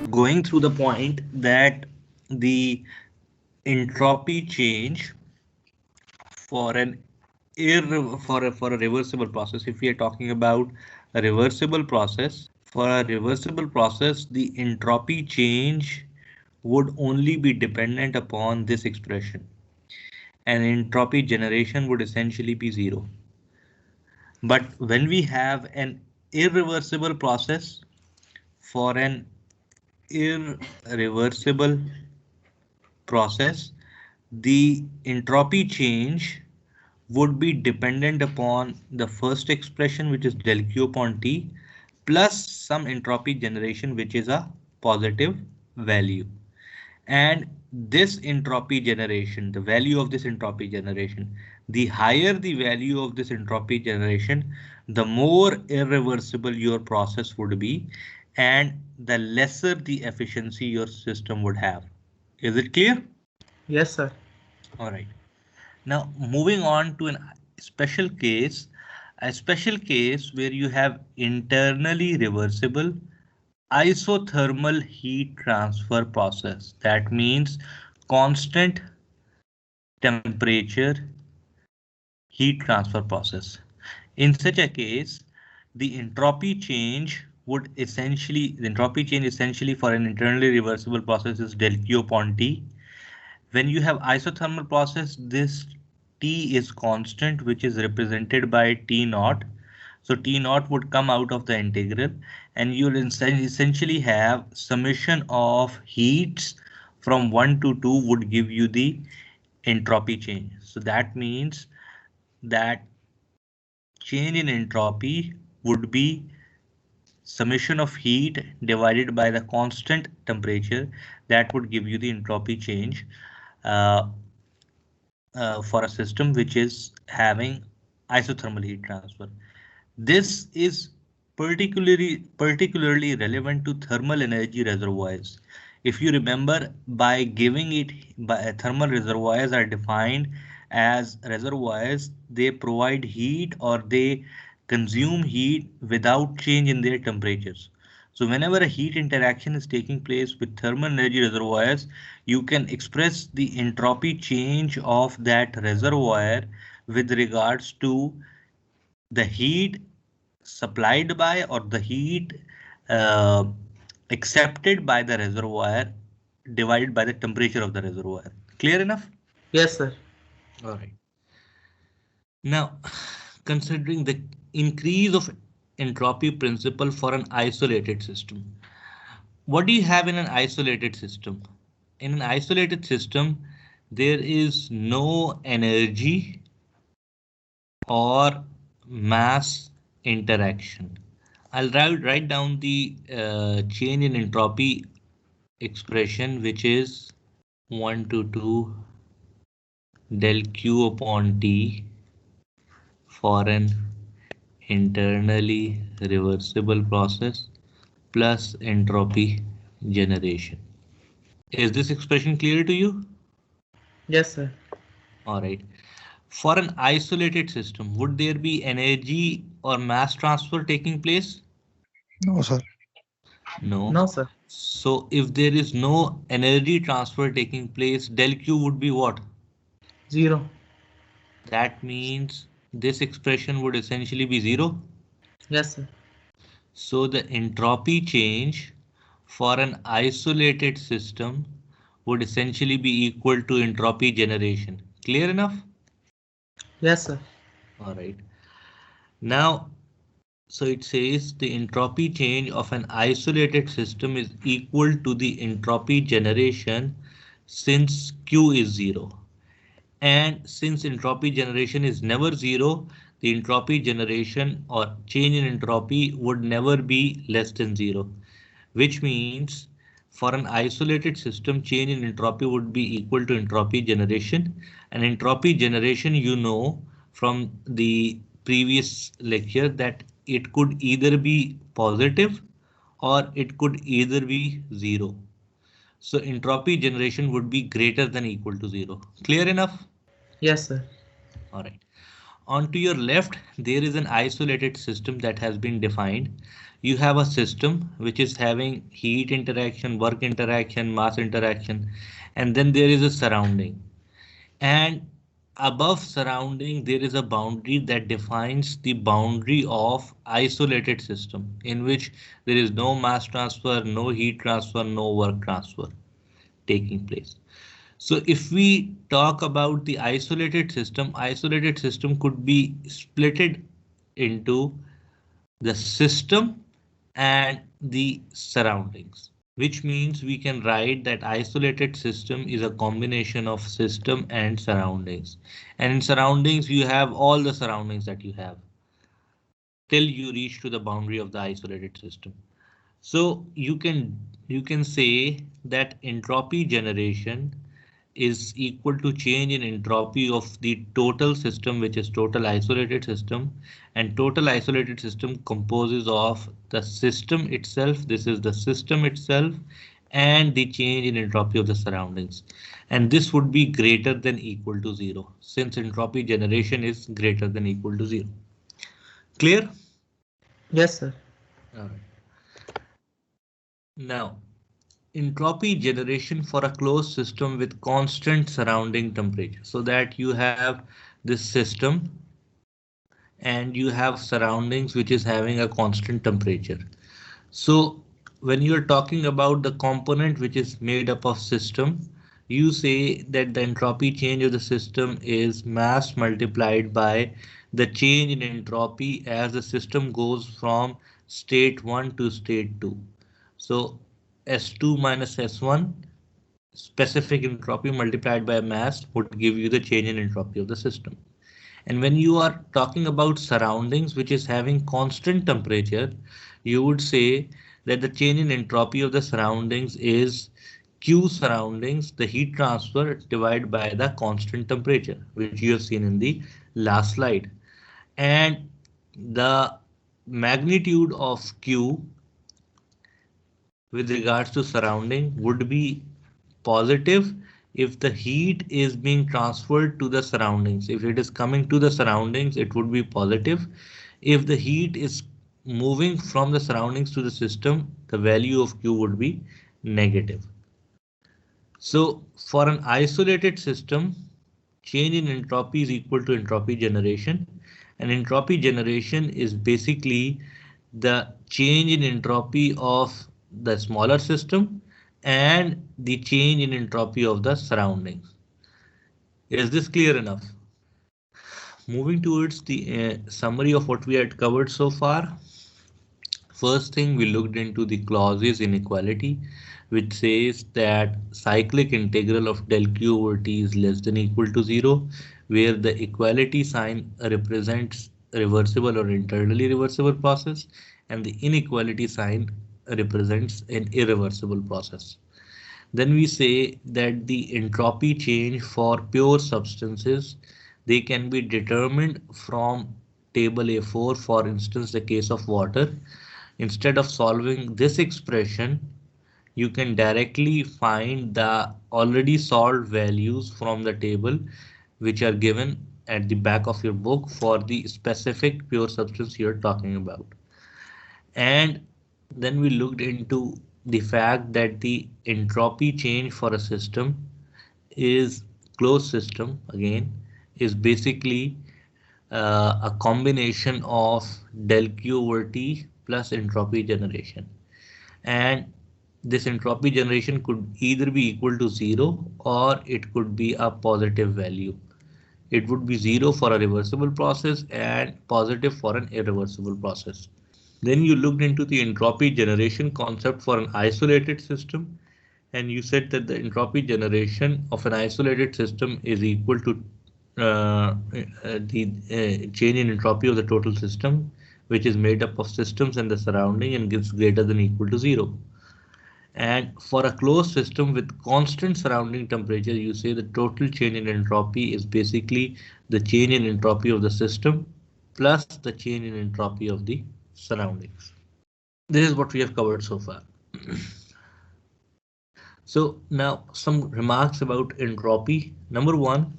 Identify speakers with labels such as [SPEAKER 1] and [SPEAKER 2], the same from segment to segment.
[SPEAKER 1] Going through the point that the entropy change for an for a reversible process, if we are talking about a reversible process, for a reversible process, the entropy change would only be dependent upon this expression, and entropy generation would essentially be zero. But when we have an irreversible process, for an irreversible process, the entropy change would be dependent upon the first expression, which is del Q upon T, plus some entropy generation, which is a positive value. And this entropy generation, the value of this entropy generation, the higher the value of this entropy generation, the more irreversible your process would be, and the lesser the efficiency your system would have. Is it clear?
[SPEAKER 2] Yes, sir.
[SPEAKER 1] All right. Now moving on to a special case where you have internally reversible isothermal heat transfer process. That means constant temperature heat transfer process. In such a case, the entropy change essentially for an internally reversible process is del Q upon T. When you have isothermal process, this T is constant, which is represented by T naught. So T naught would come out of the integral, and you'll essentially have summation of heats from 1 to 2 would give you the entropy change. So that means that change in entropy would be summation of heat divided by the constant temperature. That would give you the entropy change uh, for a system which is having isothermal heat transfer. This is particularly relevant to thermal energy reservoirs. If you remember, by giving it by thermal reservoirs are defined as reservoirs, they provide heat or they consume heat without change in their temperatures. So whenever a heat interaction is taking place with thermal energy reservoirs, you can express the entropy change of that reservoir with regards to the heat supplied by or the heat uh, accepted by the reservoir divided by the temperature of the reservoir. Clear enough?
[SPEAKER 2] Yes, sir.
[SPEAKER 1] All right. Now, considering the increase of entropy principle for an isolated system, what do you have in an isolated system? In an isolated system, there is no energy or mass interaction. I'll write down the change in entropy expression, which is 1 to 2 del Q upon T for an internally reversible process plus entropy generation. Is this expression clear to you?
[SPEAKER 2] Yes, sir.
[SPEAKER 1] All right. For an isolated system, would there be energy or mass transfer taking place?
[SPEAKER 3] No, sir.
[SPEAKER 1] No.
[SPEAKER 2] No, sir.
[SPEAKER 1] So if there is no energy transfer taking place, del Q would be what?
[SPEAKER 2] 0.
[SPEAKER 1] That means this expression would essentially be zero.
[SPEAKER 2] Yes, sir.
[SPEAKER 1] So the entropy change for an isolated system would essentially be equal to entropy generation. Clear enough?
[SPEAKER 2] Yes, sir.
[SPEAKER 1] All right. Now, so it says the entropy change of an isolated system is equal to the entropy generation since Q is zero. And since entropy generation is never zero, the entropy generation or change in entropy would never be less than zero, which means for an isolated system, change in entropy would be equal to entropy generation. And entropy generation, you know from the previous lecture that it could either be positive or it could either be zero. So entropy generation would be greater than equal to zero. Clear enough?
[SPEAKER 2] Yes, sir.
[SPEAKER 1] All right. On to your left, there is an isolated system that has been defined. You have a system which is having heat interaction, work interaction, mass interaction, and then there is a surrounding. And above surrounding, there is a boundary that defines the boundary of isolated system in which there is no mass transfer, no heat transfer, no work transfer taking place. So if we talk about the isolated system could be splitted into the system and the surroundings, which means we can write that isolated system is a combination of system and surroundings. And in surroundings, you have all the surroundings that you have till you reach to the boundary of the isolated system. So you can say that entropy generation is equal to change in entropy of the total system, which is total isolated system, and total isolated system composes of the system itself. This is the system itself and the change in entropy of the surroundings. And this would be greater than equal to zero since entropy generation is greater than equal to zero. Clear?
[SPEAKER 2] Yes, sir.
[SPEAKER 1] All right. Now, entropy generation for a closed system with constant surrounding temperature, so that you have this system and you have surroundings which is having a constant temperature. So when you're talking about the component which is made up of system, you say that the entropy change of the system is mass multiplied by the change in entropy as the system goes from state 1 to state 2. So S2 minus S1 specific entropy multiplied by mass would give you the change in entropy of the system. And when you are talking about surroundings which is having constant temperature, you would say that the change in entropy of the surroundings is Q surroundings, the heat transfer divided by the constant temperature, which you have seen in the last slide. And the magnitude of Q with regards to surrounding would be positive if the heat is being transferred to the surroundings. If it is coming to the surroundings, it would be positive. If the heat is moving from the surroundings to the system, the value of Q would be negative. So for an isolated system, change in entropy is equal to entropy generation. And entropy generation is basically the change in entropy of the smaller system and the change in entropy of the surroundings. Is this clear enough? Moving towards the summary of what we had covered so far. First thing, we looked into the Clause's inequality, which says that cyclic integral of del Q over T is less than equal to 0, where the equality sign represents reversible or internally reversible process, and the inequality sign represents an irreversible process. Then we say that the entropy change for pure substances, they can be determined from table A4, for instance, the case of water. Instead of solving this expression, you can directly find the already solved values from the table, which are given at the back of your book for the specific pure substance you're talking about. And then we looked into the fact that the entropy change for a system is closed system again is basically a combination of del Q over T plus entropy generation. And this entropy generation could either be equal to 0 or it could be a positive value. It would be 0 for a reversible process and positive for an irreversible process. Then you looked into the entropy generation concept for an isolated system, and you said that the entropy generation of an isolated system is equal to the change in entropy of the total system, which is made up of systems and the surrounding and gives greater than equal to 0. And for a closed system with constant surrounding temperature, you say the total change in entropy is basically the change in entropy of the system plus the change in entropy of the surroundings. This is what we have covered so far. So now some remarks about entropy. Number one,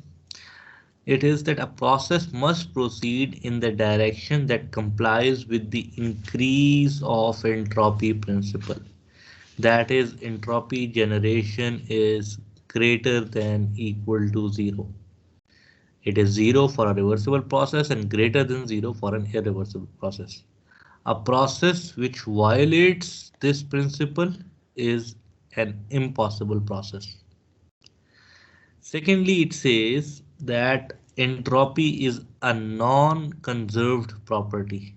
[SPEAKER 1] It is that a process must proceed in the direction that complies with the increase of entropy principle. That is, entropy generation is greater than equal to zero. It is zero for a reversible process and greater than zero for an irreversible process. A process which violates this principle is an impossible process. Secondly, it says that entropy is a non-conserved property.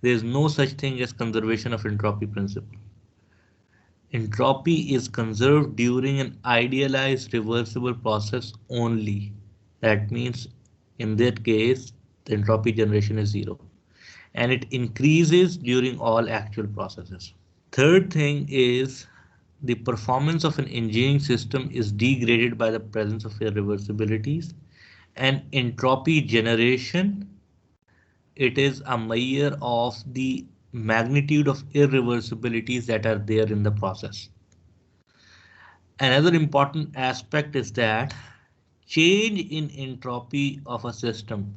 [SPEAKER 1] There is no such thing as conservation of entropy principle. Entropy is conserved during an idealized reversible process only. That means in that case, the entropy generation is zero. And it increases during all actual processes. Third thing is the performance of an engineering system is degraded by the presence of irreversibilities, and entropy generation, it is a measure of the magnitude of irreversibilities that are there in the process. Another important aspect is that change in entropy of a system,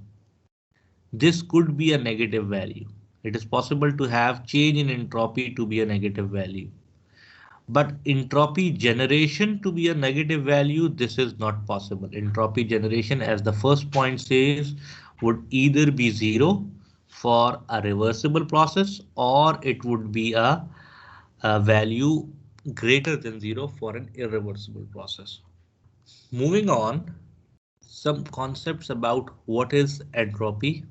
[SPEAKER 1] this could be a negative value. It is possible to have change in entropy to be a negative value. But entropy generation to be a negative value, this is not possible. Entropy generation, as the first point says, would either be zero for a reversible process or it would be a value greater than zero for an irreversible process. Moving on, some concepts about what is entropy.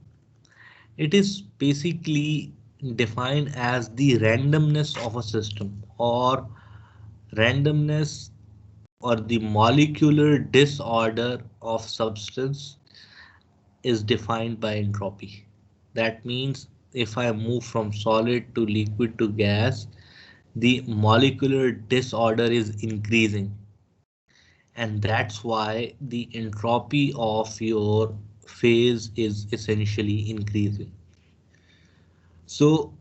[SPEAKER 1] It is basically defined as the randomness of a system or randomness or the molecular disorder of substance is defined by entropy. That means if I move from solid to liquid to gas, the molecular disorder is increasing. And that's why the entropy of your phase is essentially increasing. So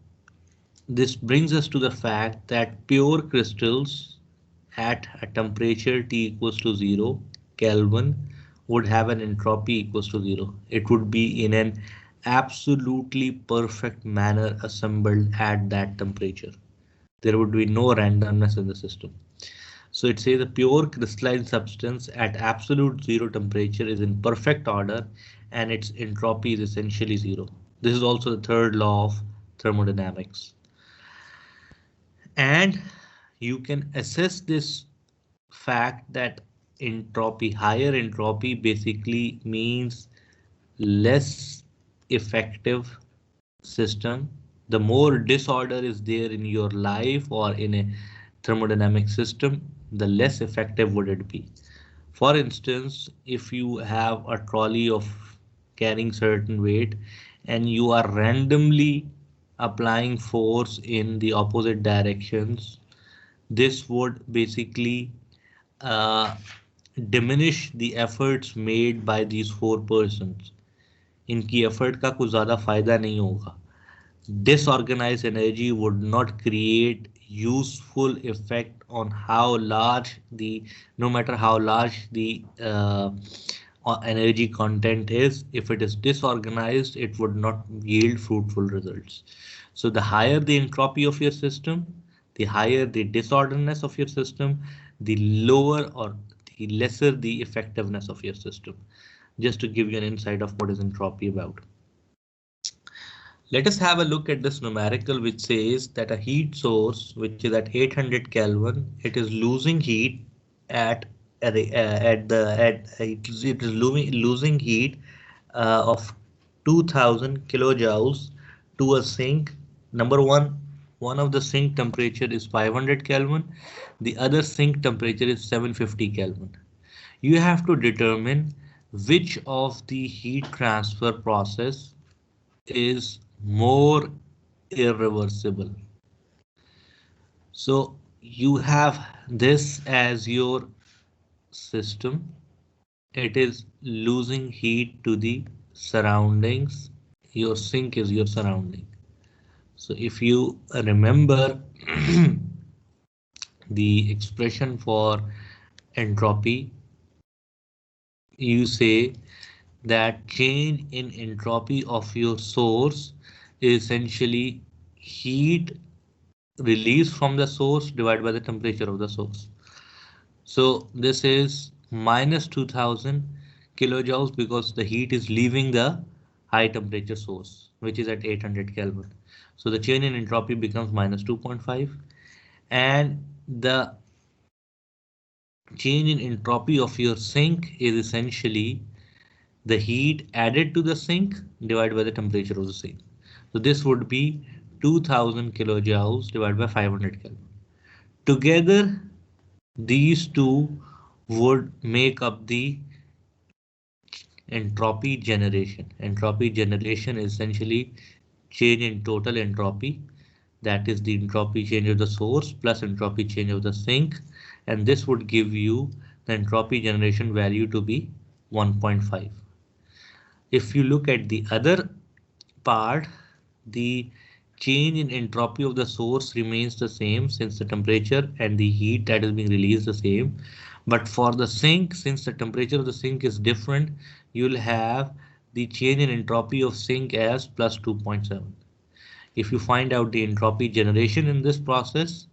[SPEAKER 1] this brings us to the fact that pure crystals at a temperature T equals to 0 Kelvin would have an entropy equals to 0. It would be in an absolutely perfect manner assembled at that temperature. There would be no randomness in the system. So it says a pure crystalline substance at absolute zero temperature is in perfect order and its entropy is essentially zero. This is also the third law of thermodynamics. And you can assess this fact that entropy, higher entropy basically means less effective system. The more disorder is there in your life or in a thermodynamic system, the less effective would it be. For instance, if you have a trolley of carrying certain weight and you are randomly applying force in the opposite directions, this would basically uh, diminish the efforts made by these four persons. इनकी effort का कुछ ज़्यादा फायदा नहीं होगा. Disorganized energy would not create useful effect on how large the, no matter how large the energy content is. If it is disorganized, it would not yield fruitful results. So the higher the entropy of your system, the higher the disorderness of your system, the lower or the lesser the effectiveness of your system. Just to give you an insight of what is entropy about. Let us have a look at this numerical which says that a heat source which is at 800 Kelvin, it is losing heat at it is losing heat of 2000 kilojoules to a sink. Number one of the sink temperature is 500 Kelvin. The other sink temperature is 750 Kelvin. You have to determine which of the heat transfer process is more irreversible. So you have this as your system. It is losing heat to the surroundings. Your sink is your surrounding. So if you remember the expression for entropy, you say that change in entropy of your source is essentially heat released from the source divided by the temperature of the source. So this is minus 2000 kilojoules because the heat is leaving the high temperature source, which is at 800 Kelvin. So the change in entropy becomes minus 2.5, and the change in entropy of your sink is essentially the heat added to the sink divided by the temperature of the sink. So this would be 2000 kilojoules divided by 500 Kelvin. Together, these two would make up the entropy generation. Entropy generation is essentially change in total entropy, that is the entropy change of the source plus entropy change of the sink, and this would give you the entropy generation value to be 1.5. If you look at the other part, the change in entropy of the source remains the same since the temperature and the heat that is being released the same. But for the sink, since the temperature of the sink is different, you'll have the change in entropy of sink as plus 2.7. If you find out the entropy generation in this process,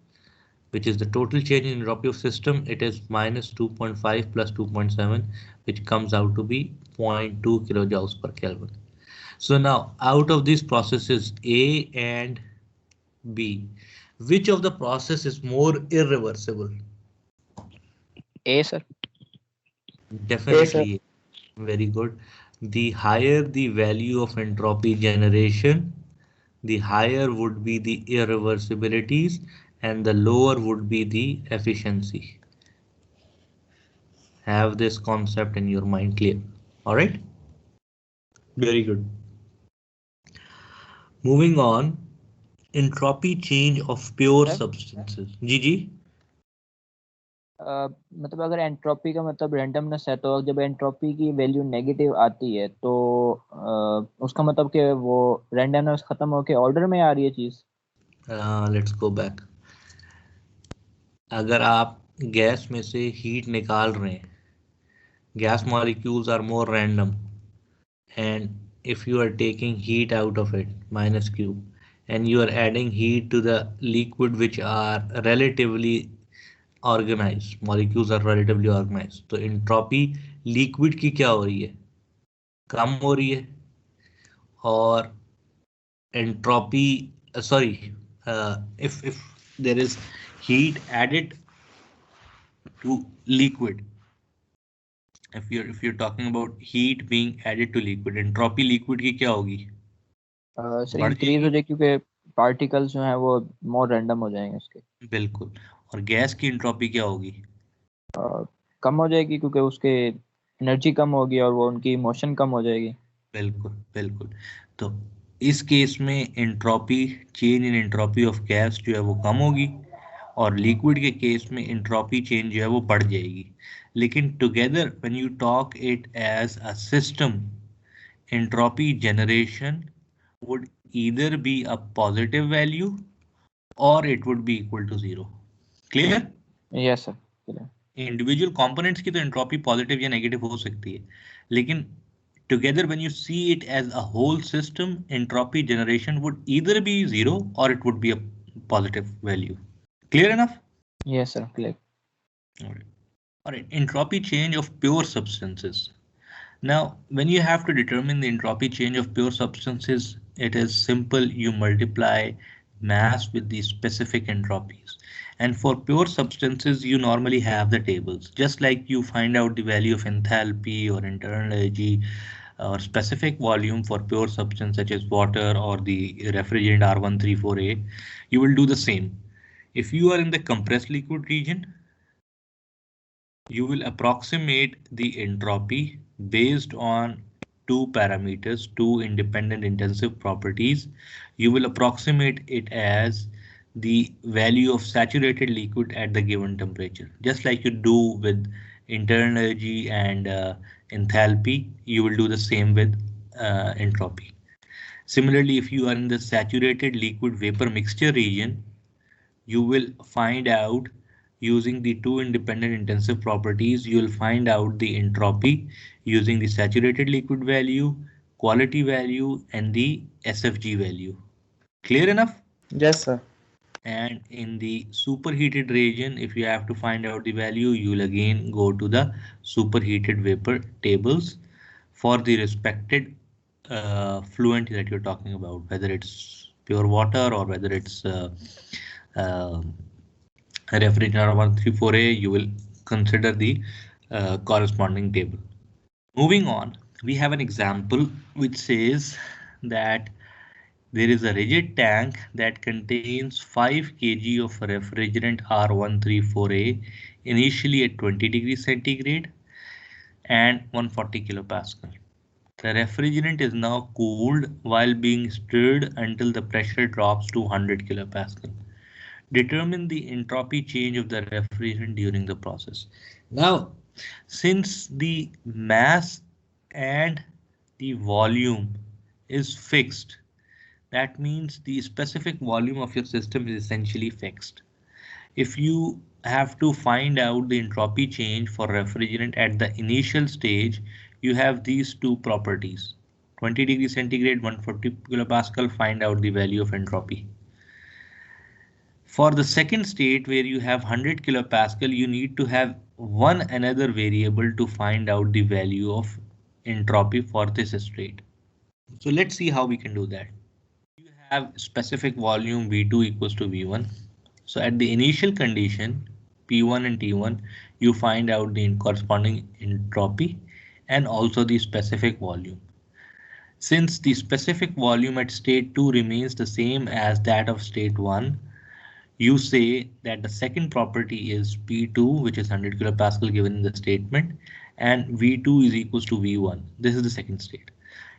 [SPEAKER 1] which is the total change in entropy of system, it is minus 2.5 plus 2.7, which comes out to be 0.2 kilojoules per Kelvin. So now out of these processes A and B, which of the process is more irreversible?
[SPEAKER 3] A, sir.
[SPEAKER 1] Definitely A. Very good. The higher the value of entropy generation, the higher would be the irreversibilities and the lower would be the efficiency. Have this concept in your mind clear. All right. Very good. Moving on, entropy change of pure
[SPEAKER 3] Sir?
[SPEAKER 1] substances. जी
[SPEAKER 3] मतलब अगर entropy का मतलब randomness है, तो जब entropy की value negative आती है तो उसका मतलब कि वो रैंडमनेस खत्म होके ऑर्डर में आ रही है चीज.
[SPEAKER 1] Let's go back. अगर आप गैस में से हीट निकाल रहे हैं, gas molecules are more random, and if you are taking heat out of it, minus q, and you are adding heat to the liquid which are relatively organized, molecules are relatively organized, तो entropy liquid की क्या हो रही है, कम हो रही है. और entropy sorry, if there is heat added to liquid, if you're talking about heat being added to liquid, entropy liquid की क्या होगी,
[SPEAKER 3] सर
[SPEAKER 1] बढ़
[SPEAKER 3] इंक्रीज हो
[SPEAKER 1] जाएगी.
[SPEAKER 3] जाए क्योंकि पार्टिकल्स जो हैं वो मोर रैंडम हो जाएंगे उसके.
[SPEAKER 1] बिल्कुल. और गैस की एंट्रोपी क्या होगी,
[SPEAKER 3] कम हो जाएगी क्योंकि उसके एनर्जी कम होगी और वो उनकी मोशन कम हो जाएगी.
[SPEAKER 1] बिल्कुल बिल्कुल. तो इस केस में entropy, change in entropy of gas जो है वो कम होगी, और लिक्विड के केस में एंट्रोपी चेंज जो है वो बढ़ जाएगी. लेकिन together when you talk it as a system, entropy generation would either be a positive value or it would be equal to zero. Clear?
[SPEAKER 3] Yes sir.
[SPEAKER 1] Individual components की तो entropy positive या negative हो सकती है, लेकिन together when you see it as a whole system, entropy generation would either be zero or it would be a positive value. Clear enough?
[SPEAKER 3] Yes sir, clear.
[SPEAKER 1] All right. All right. Entropy change of pure substances. Now, when you have to determine the entropy change of pure substances, it is simple. You multiply mass with the specific entropies. And for pure substances, you normally have the tables. Just like you find out the value of enthalpy or internal energy or specific volume for pure substance such as water or the refrigerant R134A, you will do the same. If you are in the compressed liquid region, you will approximate the entropy based on two parameters, two independent intensive properties. You will approximate it as the value of saturated liquid at the given temperature. Just like you do with internal energy and enthalpy, you will do the same with entropy. Similarly, if you are in the saturated liquid vapor mixture region, you will find out using the two independent intensive properties, you will find out the entropy using the saturated liquid value, quality value, and the SFG value. Clear enough?
[SPEAKER 2] Yes, sir.
[SPEAKER 1] And in the superheated region, if you have to find out the value, you will again go to the superheated vapor tables for the respected fluent that you're talking about, whether it's pure water or whether it's uh, refrigerant 134A, you will consider the corresponding table. Moving on, we have an example which says that there is a rigid tank that contains 5 kg of refrigerant R134A initially at 20 degrees centigrade and 140 kilopascal. The refrigerant is now cooled while being stirred until the pressure drops to 100 kilopascal. Determine the entropy change of the refrigerant during the process. Now, since the mass and the volume is fixed, that means the specific volume of your system is essentially fixed. If you have to find out the entropy change for refrigerant at the initial stage, you have these two properties. 20 degrees centigrade, 140 kilopascal, find out the value of entropy. For the second state where you have 100 kilopascal, you need to have one another variable to find out the value of entropy for this state. So let's see how we can do that. You have specific volume V2 equals to V1. So at the initial condition P1 and T1, you find out the corresponding entropy and also the specific volume. Since the specific volume at state 2 remains the same as that of state 1, you say that the second property is P2, which is 100 kilopascal given in the statement, and V2 is equals to V1. This is the second state.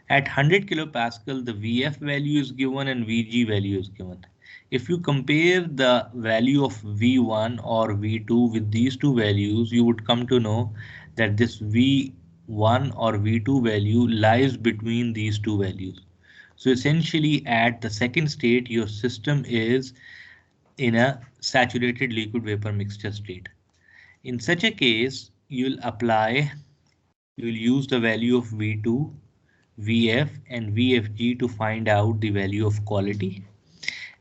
[SPEAKER 1] At 100 kilopascal, the Vf value is given and Vg value is given. If you compare the value of V1 or V2 with these two values, you would come to know that this V1 or V2 value lies between these two values. So essentially at the second state, your system is in a saturated liquid vapor mixture state. In such a case, you'll use the value of V2, Vf and Vfg to find out the value of quality.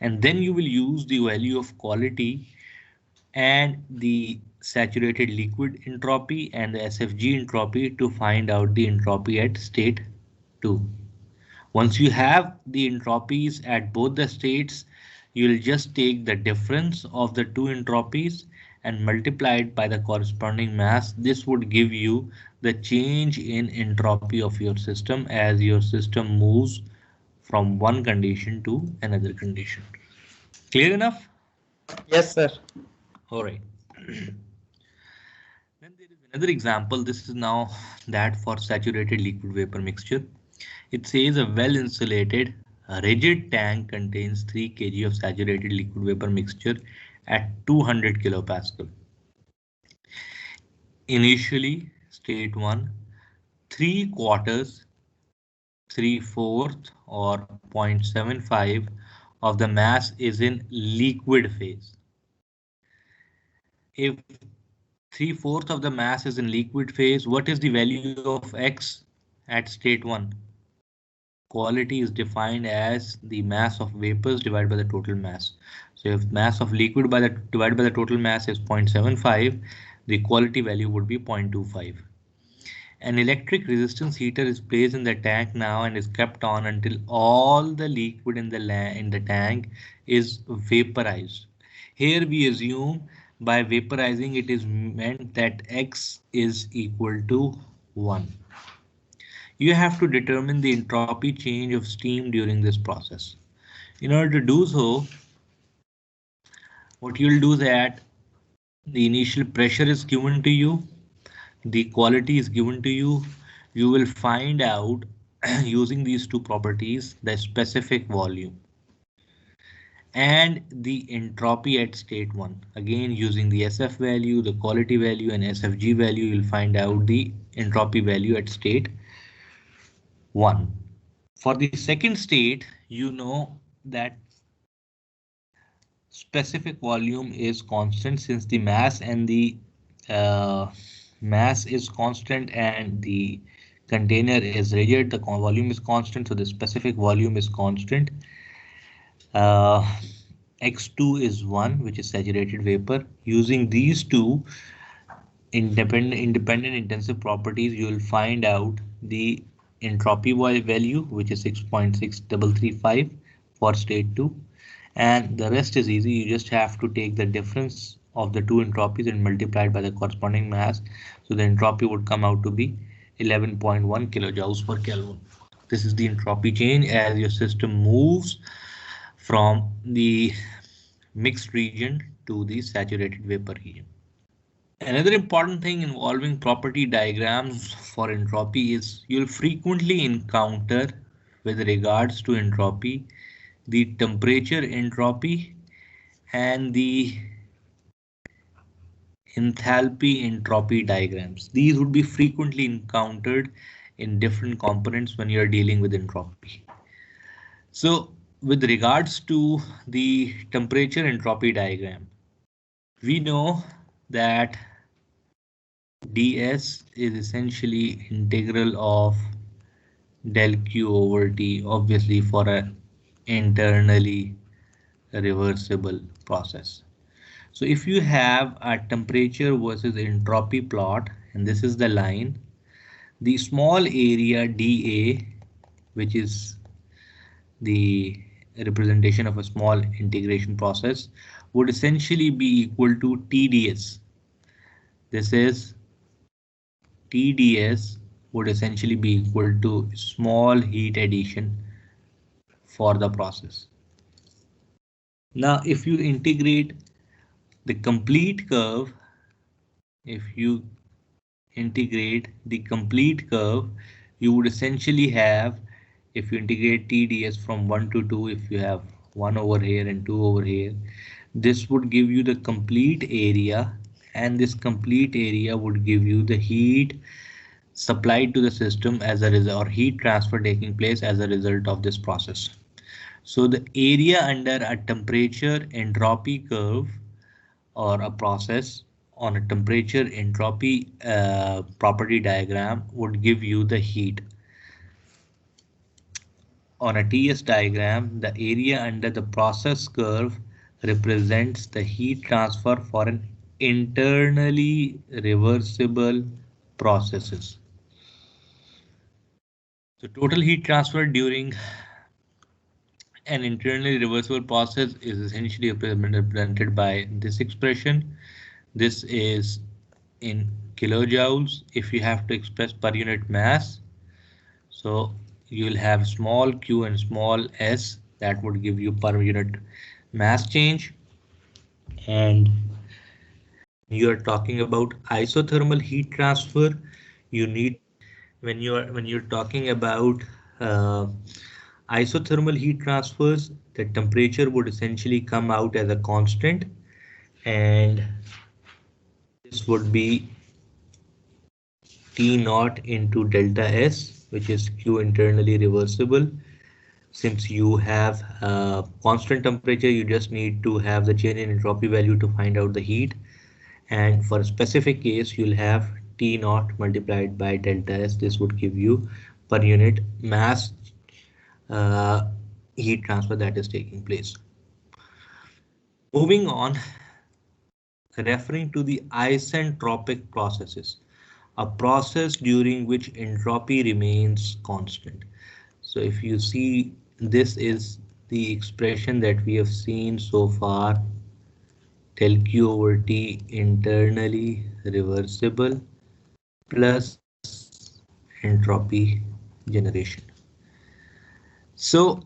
[SPEAKER 1] And then you will use the value of quality and the saturated liquid entropy and the SFG entropy to find out the entropy at state 2. Once you have the entropies at both the states, you'll just take the difference of the two entropies and multiply it by the corresponding mass. This would give you the change in entropy of your system as your system moves from one condition to another condition. Clear enough?
[SPEAKER 2] Yes, sir.
[SPEAKER 1] All right. Then there is another example. This is now that for saturated liquid vapor mixture. It says a well-insulated rigid tank contains 3 kg of saturated liquid vapor mixture at 200 kilopascal. Initially, state 1, 3/4, 3/4 or 0.75 of the mass is in liquid phase. If 3/4 of the mass is in liquid phase, what is the value of X at state 1? Quality is defined as the mass of vapors divided by the total mass. So if mass of liquid divided by the total mass is 0.75, the quality value would be 0.25. An electric resistance heater is placed in the tank now and is kept on until all the liquid in the tank is vaporized. Here we assume by vaporizing it is meant that X is equal to 1. You have to determine the entropy change of steam during this process. In order to do so, what you'll do is that the initial pressure is given to you, the quality is given to you. You will find out using these two properties the specific volume and the entropy at state 1. Again, using the SF value, the quality value and SFG value, you'll find out the entropy value at state 1. For the second state, you know that specific volume is constant since the mass and the mass is constant and the container is rigid, the volume is constant, so the specific volume is constant. Uh, X2 is 1, which is saturated vapor. Using these two independent intensive properties, you will find out the entropy value, which is 6.6335 for state 2. And the rest is easy. You just have to take the difference of the two entropies and multiply it by the corresponding mass. So the entropy would come out to be 11.1 kilojoules per Kelvin. This is the entropy change as your system moves from the mixed region to the saturated vapor region. Another important thing involving property diagrams for entropy is you'll frequently encounter, with regards to entropy, the temperature entropy and the enthalpy entropy diagrams. These would be frequently encountered in different components when you're dealing with entropy. So with regards to the temperature entropy diagram, we know that ds is essentially integral of del q over t, obviously for an internally reversible process. So if you have a temperature versus entropy plot, and this is the line, the small area dA, which is the representation of a small integration process, would essentially be equal to TdS. This is TdS would essentially be equal to small heat addition for the process. Now, if you integrate the complete curve, if you integrate the complete curve, you would essentially have, if you integrate TdS from 1 to 2, if you have 1 over here and 2 over here, this would give you the complete area, and this complete area would give you the heat supplied to the system as a result, or heat transfer taking place as a result of this process. So the area under a temperature entropy curve or a process on a temperature entropy property diagram would give you the heat. On a TS diagram, the area under the process curve represents the heat transfer for an internally reversible processes. So total heat transfer during an internally reversible process is essentially represented by this expression. This is in kilojoules if you have to express per unit mass. So you will have small q and small s, that would give you per unit mass change. And you are talking about isothermal heat transfer. You need, when you're talking about isothermal heat transfers, the temperature would essentially come out as a constant, and this would be T naught into delta S, which is Q internally reversible. Since you have constant temperature, you just need to have the change in entropy value to find out the heat. And for a specific case, you'll have T naught multiplied by delta S. This would give you per unit mass heat transfer that is taking place. Moving on, referring to the isentropic processes, a process during which entropy remains constant. So if you see, this is the expression that we have seen so far, del Q over T internally reversible plus entropy generation. So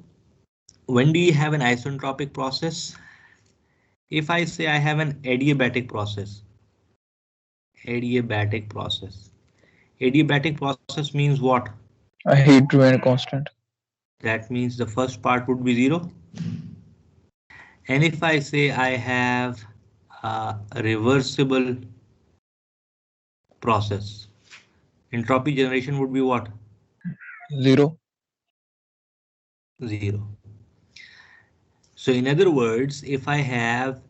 [SPEAKER 1] when do you have an isentropic process? If I say I have an adiabatic process, adiabatic process means what?
[SPEAKER 2] A heat remain constant.
[SPEAKER 1] That means the first part would be 0. And if I say I have a reversible process, entropy generation would be what?
[SPEAKER 2] 0.
[SPEAKER 1] 0. So in other words, if I have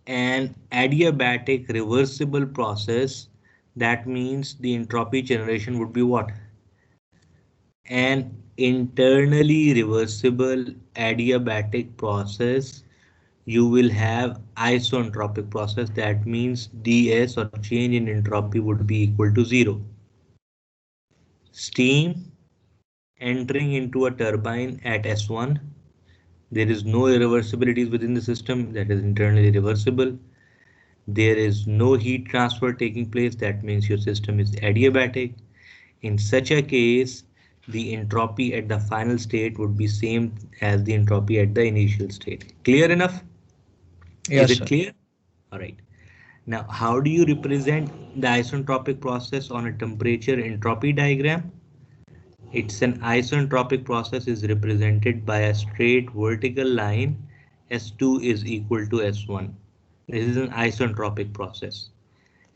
[SPEAKER 1] an adiabatic reversible process, that means the entropy generation would be what? An internally reversible adiabatic process. You will have isentropic process. That means ds or change in entropy would be equal to 0. Steam entering into a turbine at S1. There is no irreversibilities within the system, that is internally reversible. There is no heat transfer taking place, that means your system is adiabatic. In such a case, the entropy at the final state would be same as the entropy at the initial state. Clear enough? Is
[SPEAKER 2] Yes,
[SPEAKER 1] it
[SPEAKER 2] sir.
[SPEAKER 1] clear? All right. Now, how do you represent the isentropic process on a temperature entropy diagram? It's an isentropic process is represented by a straight vertical line. S2 is equal to S1. This is an isentropic process.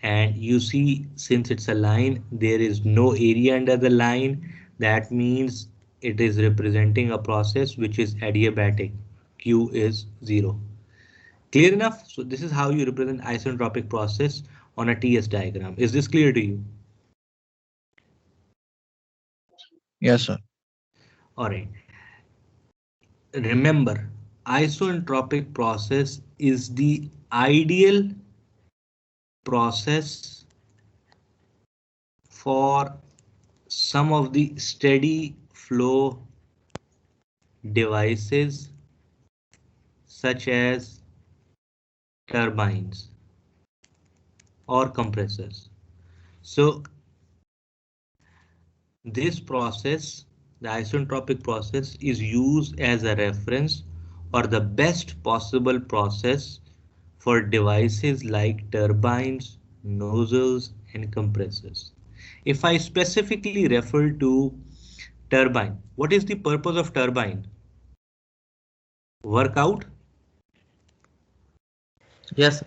[SPEAKER 1] And you see, since it's a line, there is no area under the line. That means it is representing a process which is adiabatic. Q is 0. Clear enough? So this is how you represent isentropic process on a TS diagram. Is this clear to you?
[SPEAKER 2] Yes, sir.
[SPEAKER 1] All right. Remember, isentropic process is the ideal process for some of the steady flow devices such as turbines or compressors. So this process, the isentropic process, is used as a reference or the best possible process for devices like turbines, nozzles, and compressors. If I specifically refer to turbine, what is the purpose of turbine? Workout?
[SPEAKER 4] Yes.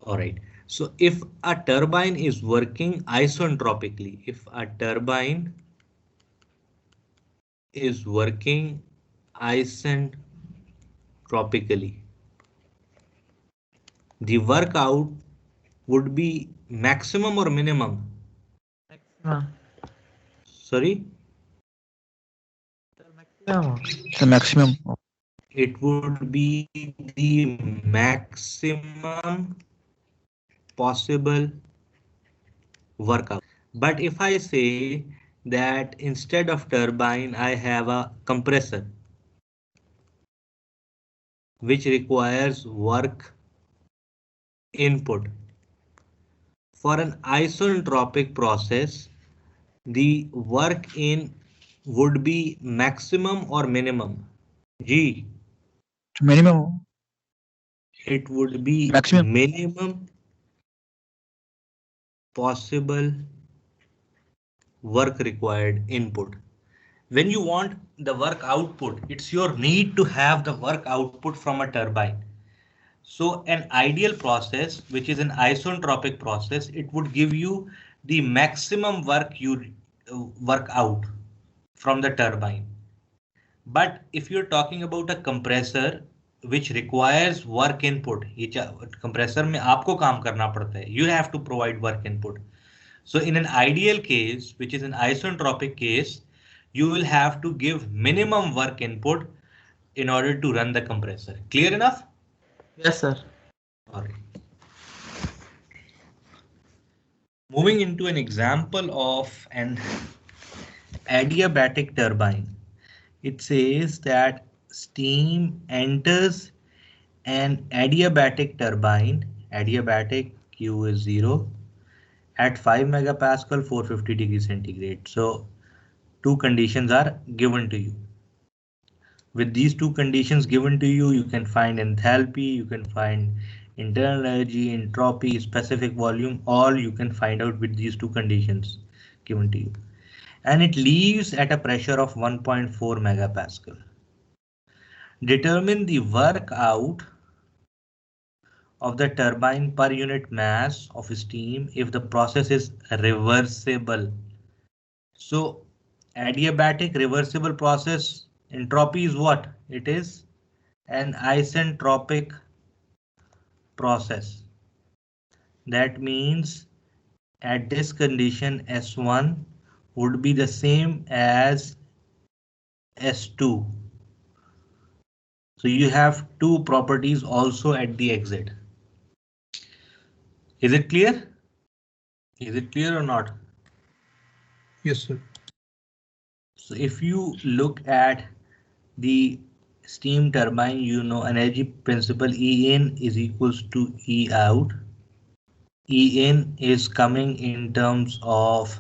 [SPEAKER 1] All right. So if a turbine is working isentropically, if a turbine is working isentropically, the workout would be maximum or minimum?
[SPEAKER 4] Maximum.
[SPEAKER 1] Sorry,
[SPEAKER 4] Sir, maximum.
[SPEAKER 2] The maximum.
[SPEAKER 1] it would be the maximum possible workout. But if I say that instead of turbine, I have a compressor which requires work input. For an isentropic process, the work in would be maximum or minimum? G.
[SPEAKER 2] Minimum.
[SPEAKER 1] It would be
[SPEAKER 2] Maximum.
[SPEAKER 1] minimum possible work required input. When you want the work output, it's your need to have the work output from a turbine. So an ideal process, which is an isentropic process, it would give you the maximum work you work out from the turbine. But if you're talking about a compressor which requires work input, compressor में आपको काम करना पड़ता है, you have to provide work input. So in an ideal case, which is an isentropic case, you will have to give minimum work input in order to run the compressor. Clear enough?
[SPEAKER 4] Yes, sir.
[SPEAKER 1] All right. Moving into an example of an adiabatic turbine. It says that steam enters an adiabatic turbine, adiabatic Q is 0, at 5 megapascal 450 degrees centigrade. So two conditions are given to you. With these two conditions given to you, you can find enthalpy, you can find internal energy, entropy, specific volume, all you can find out with these two conditions given to you. And it leaves at a pressure of 1.4 megapascal. Determine the work out of the turbine per unit mass of steam if the process is reversible. So adiabatic reversible process entropy is what? It is an isentropic process. That means at this condition S1 would be the same as S2. So you have two properties also at the exit. Is it clear? Is it clear or not?
[SPEAKER 2] Yes, sir.
[SPEAKER 1] So if you look at the steam turbine, you know energy principle E in is equals to E out. E in is coming in terms of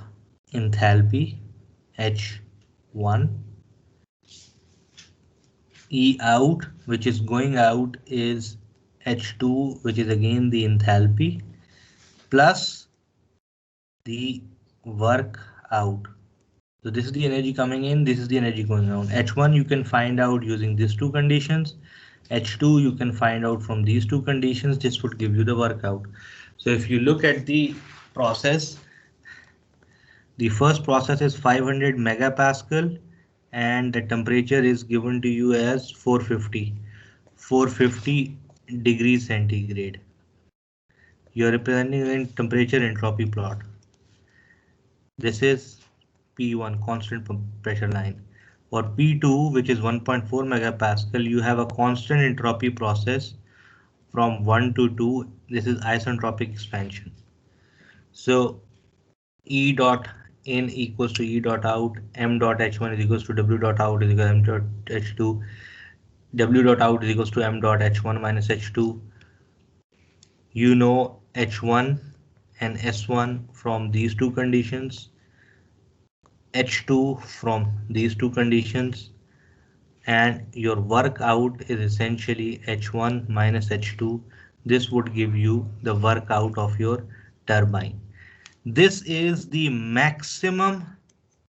[SPEAKER 1] enthalpy H1. E out, which is going out, is H2, which is again the enthalpy, plus the work out. So this is the energy coming in, this is the energy going out. H1 you can find out using these two conditions. H2 you can find out from these two conditions. This would give you the work out. So if you look at the process, the first process is 500 megapascal and the temperature is given to you as 450 degrees centigrade. You are representing in temperature entropy plot. This is P1 constant pressure line. For P2, which is 1.4 megapascal, you have a constant entropy process from 1 to 2. This is isentropic expansion. So E dot in equals to E dot out, M dot H1 is equals to W dot out is equal to M dot H2, W dot out is equals to M dot H1 minus H2. You know H1 and S1 from these two conditions, H2 from these two conditions, and your work out is essentially H1 minus H2. This would give you the work out of your turbine. This is the maximum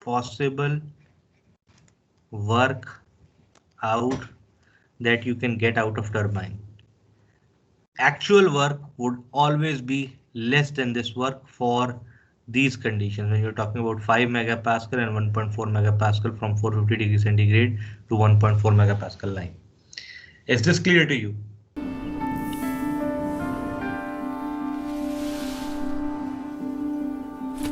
[SPEAKER 1] possible work out that you can get out of turbine. Actual work would always be less than this work for these conditions when you're talking about 5 megapascal and 1.4 megapascal from 450 degrees centigrade to 1.4 megapascal line. Is this clear to you?